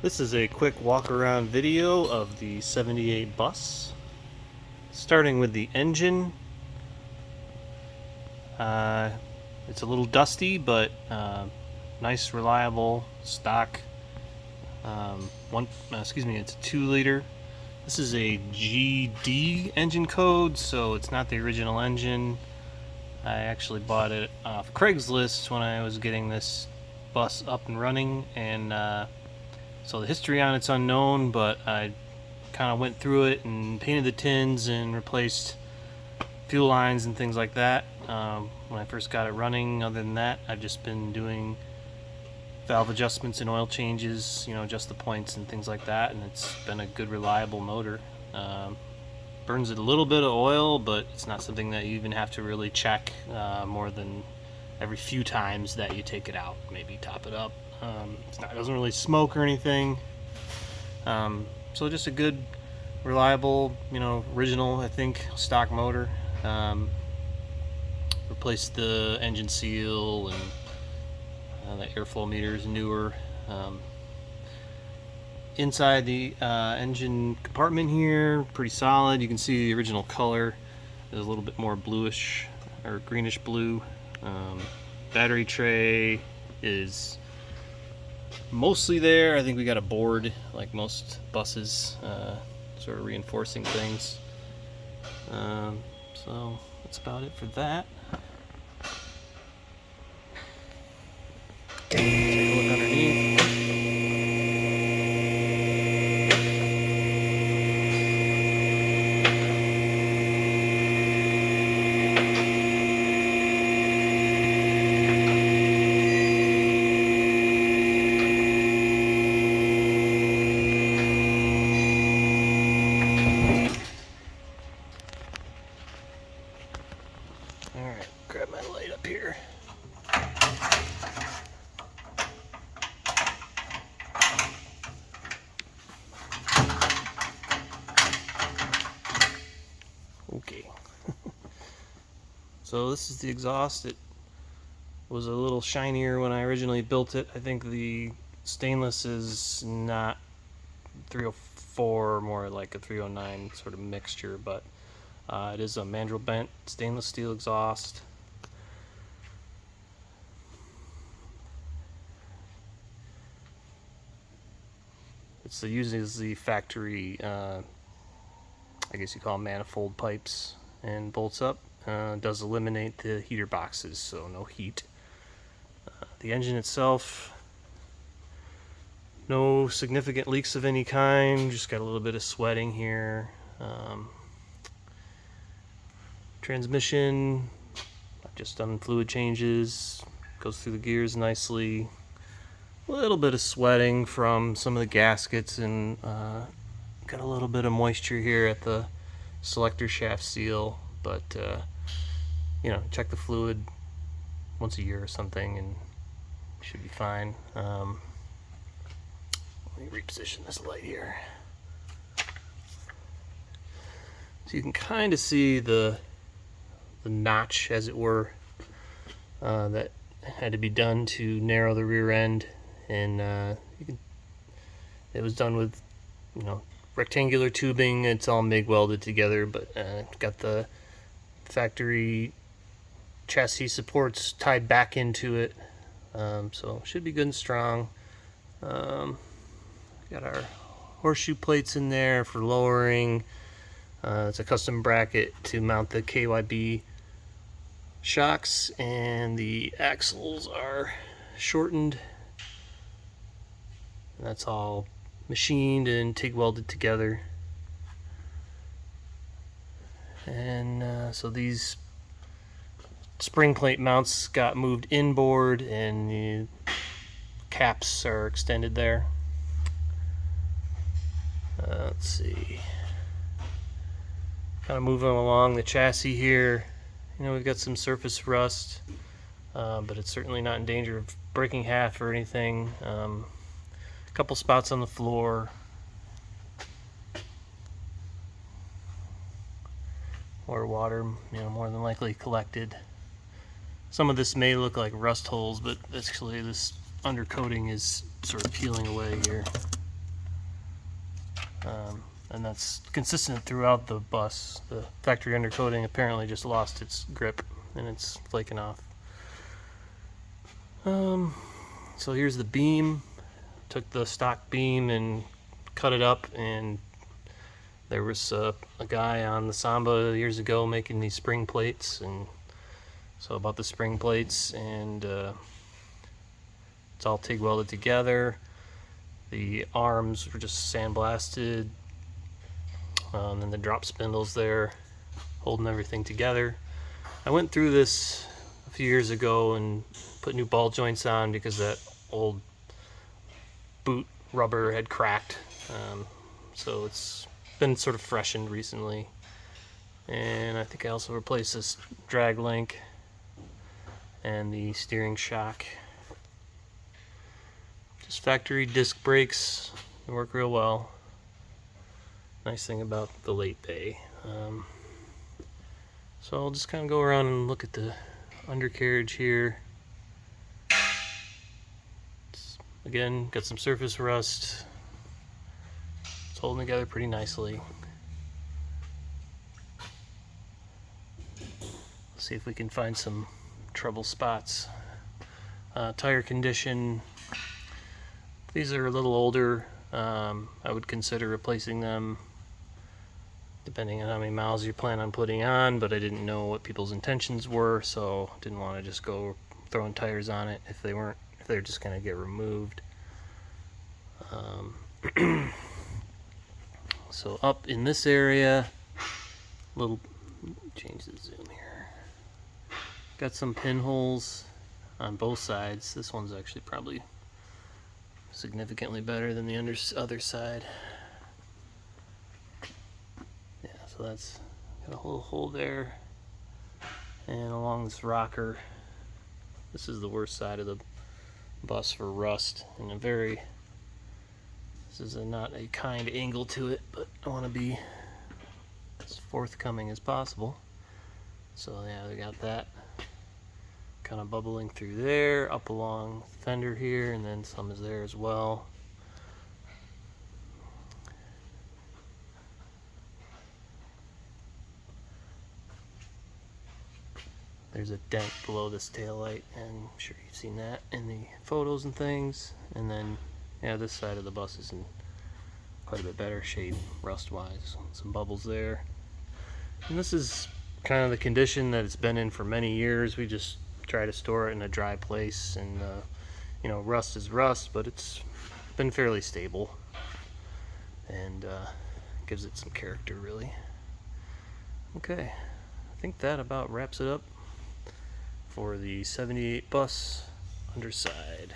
This is a quick walk around video of the 78 bus. Starting with the engine. It's a little dusty, but nice, reliable, stock. It's a 2-liter. This is a GD engine code, so it's not the original engine. I actually bought it off Craigslist when I was getting this bus up and running, and so the history on it's unknown, but I kind of went through it and painted the tins and replaced fuel lines and things like that when I first got it running. Other than that, I've just been doing valve adjustments and oil changes, adjust the points and things like that, and it's been a good, reliable motor. Burns a little bit of oil, but it's not something that you even have to really check more than every few times that you take it out. Maybe top it up. It doesn't really smoke or anything. So just a good, reliable, original, I think, stock motor. Replaced the engine seal, and the airflow meter is newer. Inside the engine compartment here, pretty solid. You can see the original color is a little bit more bluish or greenish blue. Battery tray is mostly there. I think we got a board like most buses, sort of reinforcing things. So that's about it for that. Take a look underneath. Alright, grab my light up here. Okay. So this is the exhaust. It was a little shinier when I originally built it. I think the stainless is not 304, more like a 309 sort of mixture, but it is a mandrel bent stainless steel exhaust. It uses the factory, I guess you call them manifold pipes, and bolts up. Does eliminate the heater boxes, so no heat. The engine itself, no significant leaks of any kind, just got a little bit of sweating here. Transmission, I've just done fluid changes, goes through the gears nicely. A little bit of sweating from some of the gaskets, and got a little bit of moisture here at the selector shaft seal, but check the fluid once a year or something and should be fine. Let me reposition this light here so you can kind of see the notch, as it were, that had to be done to narrow the rear end, and it was done with rectangular tubing. It's all MIG welded together, but got the factory chassis supports tied back into it, so should be good and strong. Got our horseshoe plates in there for lowering. It's a custom bracket to mount the KYB shocks, and the axles are shortened. And that's all machined and TIG welded together. And so these spring plate mounts got moved inboard, and the caps are extended there. Let's see. Kind of moving along the chassis here. We've got some surface rust, but it's certainly not in danger of breaking half or anything. A couple spots on the floor. Or water, more than likely collected. Some of this may look like rust holes, but actually this undercoating is sort of peeling away here. and that's consistent throughout the bus. The factory undercoating apparently just lost its grip and it's flaking off. So here's the beam. Took the stock beam and cut it up, and there was a guy on the Samba years ago making these spring plates, and so about the spring plates, and it's all TIG welded together. The arms were just sandblasted, and then the drop spindles there holding everything together. I went through this a few years ago and put new ball joints on because that old boot rubber had cracked, so it's been sort of freshened recently. And I think I also replaced this drag link and the steering shock. Just factory disc brakes, they work real well. Nice thing about the late bay. So I'll just kind of go around and look at the undercarriage here. Again, got some surface rust. It's holding together pretty nicely. Let's see if we can find some trouble spots. Tire condition. These are a little older. I would consider replacing them depending on how many miles you plan on putting on, but I didn't know what people's intentions were, so didn't want to just go throwing tires on it if they're just going to get removed. So up in this area, change the zoom here. Got some pinholes on both sides. This one's actually probably significantly better than the other side. Yeah, so that's got a little hole there. And along this rocker, this is the worst side of the bus for rust, and this is not a kind angle to it, but I want to be as forthcoming as possible. So yeah, we got that kind of bubbling through there, up along the fender here, and then some is there as well. There's a dent below this taillight, and I'm sure you've seen that in the photos and things. And then, yeah, this side of the bus is in quite a bit better shape, rust-wise. Some bubbles there. And this is kind of the condition that it's been in for many years. We just try to store it in a dry place, and rust is rust, but it's been fairly stable, and gives it some character, really. Okay, I think that about wraps it up for the 78 bus underside.